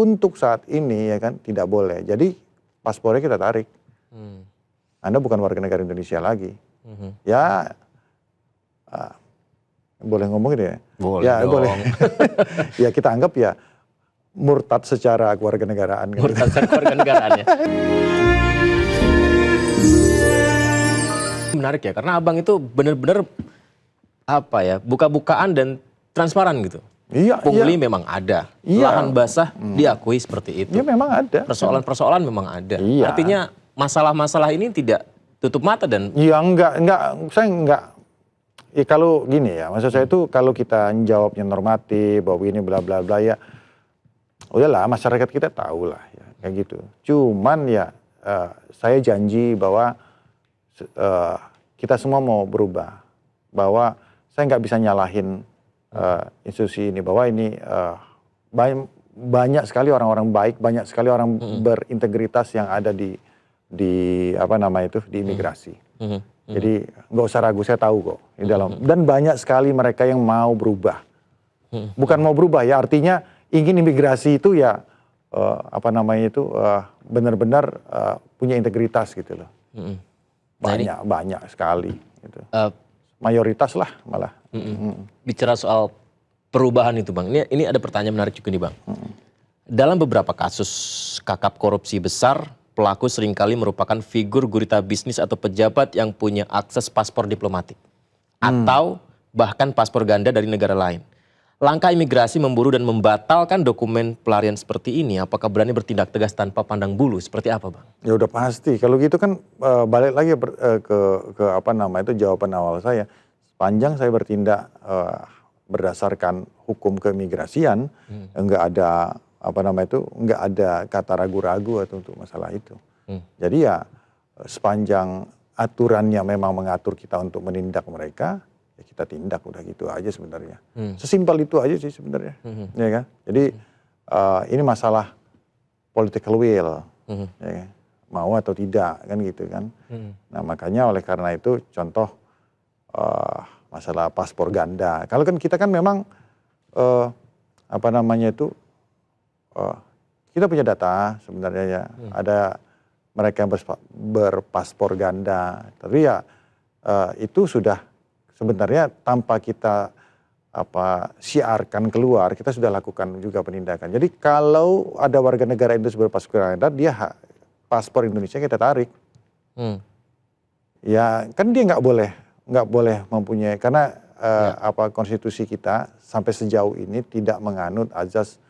untuk saat ini ya kan tidak boleh. Jadi paspornya kita tarik. Anda bukan warga negara Indonesia lagi. Ya boleh ngomong gitu ya? Boleh Ya dong. boleh. Ya kita anggap ya murtad secara kewarganegaraan. Murtad secara kewarganegaraannya. Menarik ya, karena abang itu benar-benar apa ya, buka-bukaan dan transparan gitu. Iya, Pungli iya. memang ada, Iya. lahan basah diakui seperti itu. Ya memang ada. Persoalan-persoalan memang ada. Iya. Artinya masalah-masalah ini tidak tutup mata dan Ya enggak, saya enggak. Ya kalau gini ya, maksud saya itu kalau kita jawabnya normatif, bahwa ini bla bla bla ya, udahlah masyarakat kita tahu lah ya, kayak gitu. Cuman ya saya janji bahwa kita semua mau berubah, bahwa saya nggak bisa nyalahin institusi ini, bahwa ini banyak sekali orang-orang baik, banyak sekali orang berintegritas yang ada di apa nama itu di imigrasi. Jadi nggak usah ragu, saya tahu kok di dalam. Dan banyak sekali mereka yang mau berubah. Bukan mau berubah ya, artinya ingin imigrasi itu ya apa namanya itu benar-benar punya integritas gitu loh. Banyak sekali. Gitu. Mayoritas lah malah. Bicara soal perubahan itu bang, ini ada pertanyaan menarik juga nih bang. Dalam beberapa kasus kakap korupsi besar, pelaku seringkali merupakan figur gurita bisnis atau pejabat yang punya akses paspor diplomatik. Atau bahkan paspor ganda dari negara lain. Langkah imigrasi memburu dan membatalkan dokumen pelarian seperti ini, apakah berani bertindak tegas tanpa pandang bulu? Seperti apa bang? Ya udah pasti, kalau gitu kan balik lagi ke apa nama itu jawaban awal saya. Sepanjang saya bertindak berdasarkan hukum keimigrasian, enggak ada apa nama itu, enggak ada kata ragu-ragu atau untuk masalah itu. Jadi ya sepanjang aturannya memang mengatur kita untuk menindak mereka, ya kita tindak, udah gitu aja sebenarnya. Sesimpel itu aja sih sebenarnya, ya kan. Jadi ini masalah political will, ya kan? Mau atau tidak kan gitu kan. Nah makanya oleh karena itu contoh masalah paspor ganda. Kalau kan kita kan memang apa namanya itu kita punya data sebenarnya ya, ada mereka yang berpaspor ganda, tapi ya itu sudah sebenarnya tanpa kita siarkan keluar, kita sudah lakukan juga penindakan. Jadi kalau ada warga negara Indonesia berpaspor ganda, dia paspor Indonesia kita tarik. Ya kan dia nggak boleh mempunyai, karena konstitusi kita sampai sejauh ini tidak menganut azas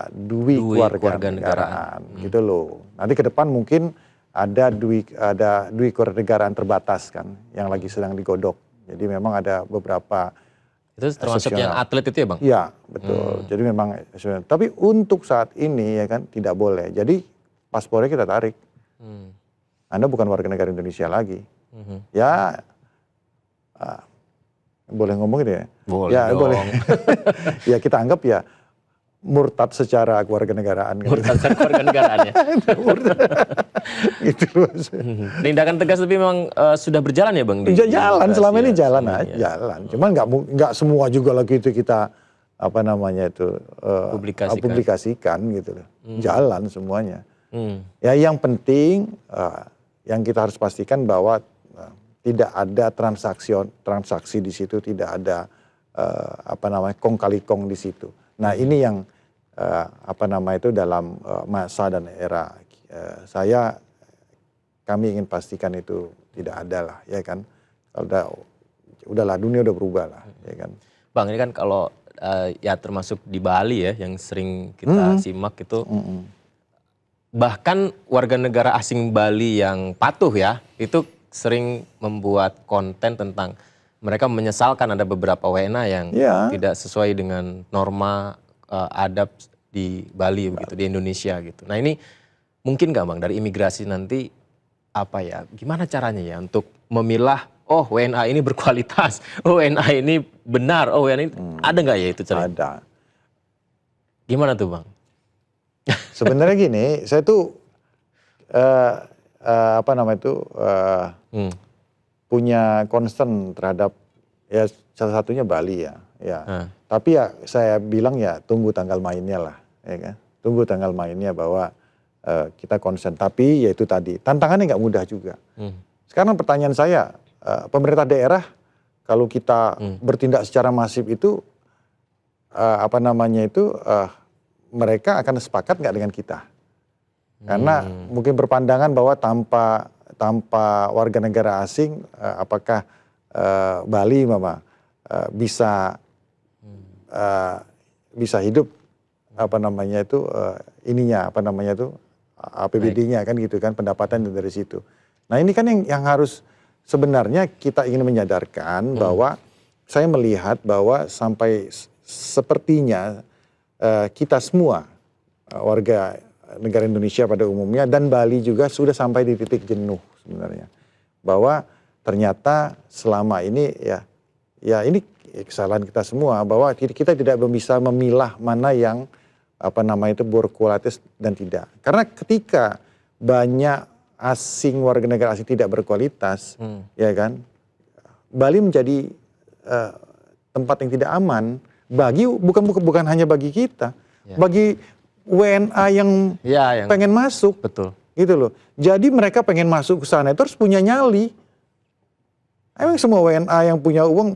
dui kewarganegaraan gitu loh. Nanti ke depan mungkin ada dui kewarganegaraan terbatas kan yang lagi sedang digodok. Jadi memang ada beberapa itu termasuk yang atlet itu ya bang? Iya betul. Jadi memang tapi untuk saat ini ya kan tidak boleh. Jadi paspornya kita tarik. Anda bukan warga negara Indonesia lagi. Ya boleh ngomong gitu ya? Boleh ya, dong. Boleh. Ya kita anggap ya murtad secara kewarganegaraan. Murtad secara kewarganegaraannya. Gitu. Tindakan tegas tapi memang sudah berjalan ya bang? Jalan selama ini jalan ya. aja. Jalan. Cuman nggak semua juga lagi itu kita apa namanya itu publikasikan gitu loh. Jalan semuanya. Ya yang penting yang kita harus pastikan bahwa tidak ada transaksi di situ, tidak ada apa namanya kong kali kong di situ. Nah ini yang apa nama itu dalam masa dan era kami ingin pastikan itu tidak ada lah, ya kan. Udahlah dunia udah berubah lah, ya kan. Bang ini kan kalau ya termasuk di Bali ya yang sering kita simak itu, bahkan warga negara asing Bali yang patuh ya itu sering membuat konten tentang mereka menyesalkan ada beberapa WNA yang tidak sesuai dengan norma adab di Bali begitu, di Indonesia gitu. Nah ini mungkin nggak bang dari imigrasi nanti apa ya, gimana caranya ya untuk memilah, oh WNA ini berkualitas, oh WNA ini benar, oh WNA ini ada nggak ya itu caranya? Ada. Gimana tuh bang? Sebenarnya gini, saya tuh apa nama itu punya concern terhadap ya salah satunya Bali ya. Tapi ya saya bilang ya tunggu tanggal mainnya lah, ya kan. tunggu tanggal mainnya bahwa kita konsen. Tapi ya itu tadi, tantangannya nggak mudah juga. Sekarang pertanyaan saya, pemerintah daerah kalau kita bertindak secara masif itu, mereka akan sepakat nggak dengan kita? Karena mungkin berpandangan bahwa tanpa warga negara asing, apakah Bali bisa hidup APBD-nya kan gitu kan, pendapatan dari situ. Nah ini kan yang harus sebenarnya kita ingin menyadarkan bahwa saya melihat bahwa sampai sepertinya kita semua warga negara Indonesia pada umumnya dan Bali juga sudah sampai di titik jenuh sebenarnya, bahwa ternyata selama ini ya ini kesalahan kita semua, bahwa kita tidak bisa memilah mana yang berkualitas dan tidak. Karena ketika banyak warga negara asing tidak berkualitas, ya kan, Bali menjadi tempat yang tidak aman bagi bukan hanya bagi kita, bagi WNA yang pengen masuk, betul, gitu loh. Jadi mereka pengen masuk ke sana itu harus punya nyali. Emang semua WNA yang punya uang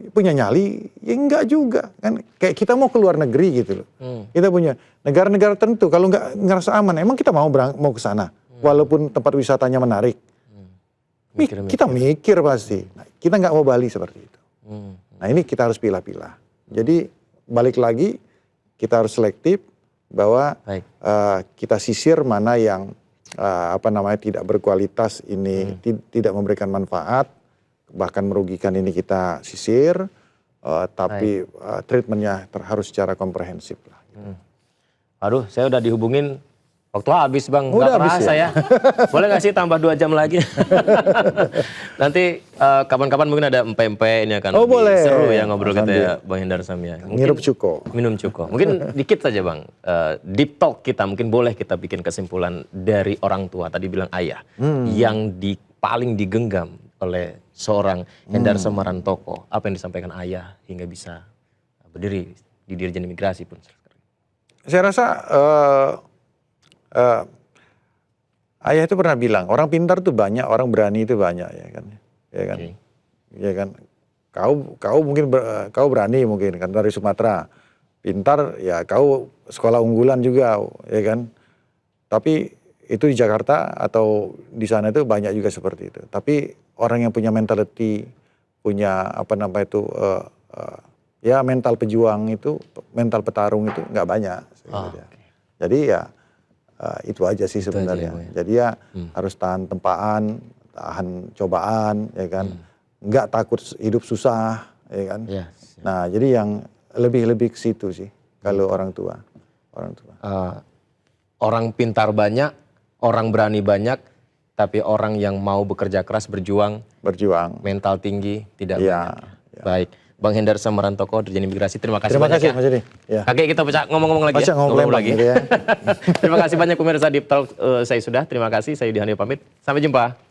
punya nyali? Ya enggak juga kan. Kayak kita mau ke luar negeri gitu loh. Kita punya negara-negara tertentu kalau nggak ngerasa aman, emang kita mau ke sana, walaupun tempat wisatanya menarik. Kita mikir pasti. Nah, kita nggak mau Bali seperti itu. Nah ini kita harus pilah-pilah. Jadi balik lagi, kita harus selektif bahwa kita sisir mana yang tidak berkualitas ini, tidak memberikan manfaat, bahkan merugikan, ini kita sisir, tapi treatmentnya harus secara komprehensif lah. Aduh, saya udah dihubungin, waktu habis Bang, udah nggak kerasa ya. Boleh nggak sih tambah 2 jam lagi? Nanti kapan-kapan mungkin ada empe-empe, ini akan lebih seru ya ngobrol kita ya Bang Hendar Samya. Ngirup cuko. Minum cuko. Mungkin dikit saja Bang, deep talk kita, mungkin boleh kita bikin kesimpulan dari orang tua, tadi bilang ayah, yang paling digenggam oleh seorang Hendar Samarantoko. Apa yang disampaikan ayah hingga bisa berdiri di Dirjen Imigrasi pun? Saya rasa ayah itu pernah bilang, orang pintar itu banyak, orang berani itu banyak, ya kan, ya kan. Kau mungkin kau berani mungkin kan dari Sumatera, pintar ya kau sekolah unggulan juga, ya kan. Tapi itu di Jakarta atau di sana itu banyak juga seperti itu. Tapi orang yang punya mentality, punya mental pejuang itu, mental petarung itu nggak banyak. Jadi ya itu aja sih sebenarnya. Jadi ya harus tahan tempaan, tahan cobaan, ya kan. Nggak takut hidup susah, ya kan. Nah jadi yang lebih ke situ sih kalau orang tua. Orang pintar banyak, orang berani banyak, tapi orang yang mau bekerja keras, berjuang, mental tinggi tidak banyak. Baik. Bang Hendar Samarantoko, Dirjen Imigrasi, terima kasih banyak ya. Mas Edi. Kakek kita ngomong-ngomong lagi ya. Ngomong lagi. Terima kasih banyak pemirsa Deep Talk, saya sudah. Terima kasih, saya Yudi Hanif pamit. Sampai jumpa.